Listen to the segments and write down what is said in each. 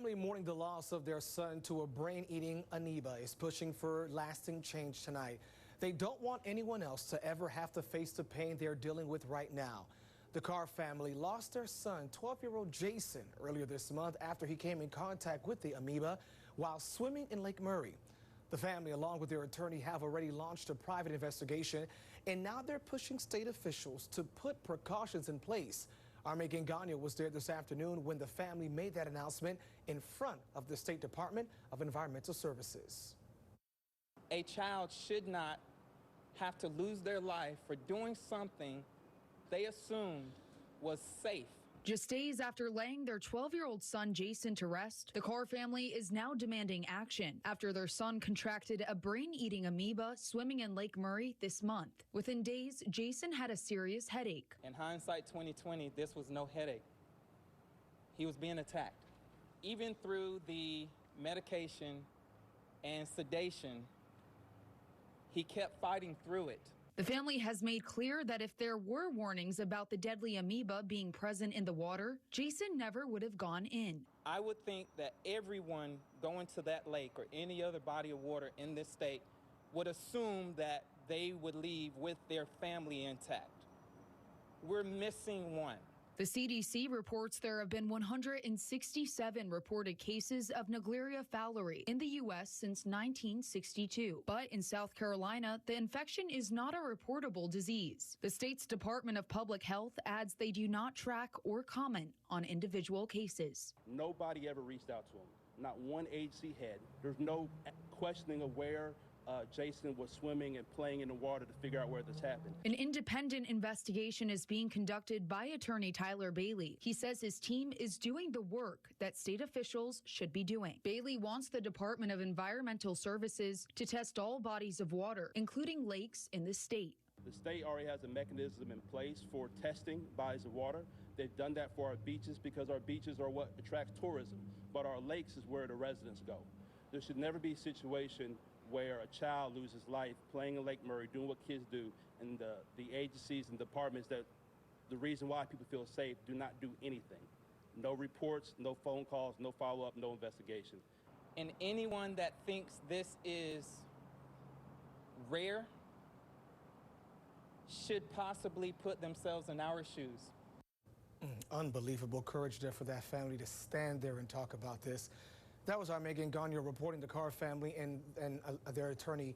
family mourning the loss of their son to a brain-eating amoeba is pushing for lasting change tonight. They don't want anyone else to ever have to face the pain they're dealing with right now. The Carr family lost their son, 12-year-old Jaysen, earlier this month after he came in contact with the amoeba while swimming in Lake Murray. The family, along with their attorney, have already launched a private investigation, and now they're pushing state officials to put precautions in place. Our Megan Gagnon was there this afternoon when the family made that announcement in front of the State Department of Environmental Services. A child should not have to lose their life for doing something they assumed was safe. Just days after laying their 12-year-old son Jaysen to rest, the Carr family is now demanding action after their son contracted a brain-eating amoeba swimming in Lake Murray this month. Within days, Jaysen had a serious headache. In hindsight 2020, this was no headache. He was being attacked. Even through the medication and sedation, he kept fighting through it. The family has made clear that if there were warnings about the deadly amoeba being present in the water, Jaysen never would have gone in. I would think that everyone going to that lake or any other body of water in this state would assume that they would leave with their family intact. We're missing one. The CDC reports there have been 167 reported cases of Naegleria fowleri in the U.S. since 1962. But in South Carolina, the infection is not a reportable disease. The state's Department of Public Health adds they do not track or comment on individual cases. Nobody ever reached out to him. Not one agency head. There's no questioning of where Jaysen was swimming and playing in the water to figure out where this happened. An independent investigation is being conducted by attorney Tyler Bailey. He says his team is doing the work that state officials should be doing. Bailey wants the Department of Environmental Services to test all bodies of water, including lakes in the state. The state already has a mechanism in place for testing bodies of water. They've done that for our beaches because our beaches are what attracts tourism, but our lakes is where the residents go. There should never be a situation where a child loses life playing in Lake Murray, doing what kids do, and the agencies and departments that the reason why people feel safe do not do anything. No reports, no phone calls, no follow-up, no investigation. And anyone that thinks this is rare should possibly put themselves in our shoes. Unbelievable courage there for that family to stand there and talk about this. That was our Megan Gagnon reporting. The Carr family and their attorney,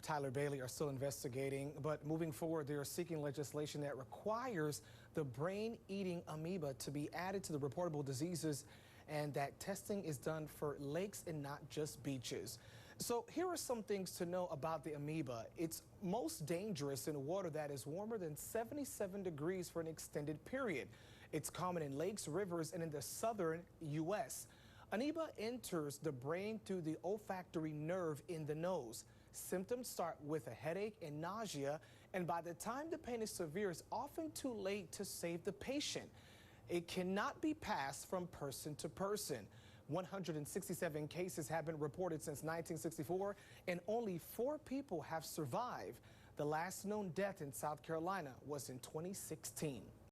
Tyler Bailey, are still investigating. But moving forward, they are seeking legislation that requires the brain-eating amoeba to be added to the reportable diseases, and that testing is done for lakes and not just beaches. So here are some things to know about the amoeba. It's most dangerous in water that is warmer than 77 degrees for an extended period. It's common in lakes, rivers, and in the southern U.S. Amoeba enters the brain through the olfactory nerve in the nose. Symptoms start with a headache and nausea, and by the time the pain is severe, it's often too late to save the patient. It cannot be passed from person to person. 167 cases have been reported since 1964, and only 4 people have survived. The last known death in South Carolina was in 2016.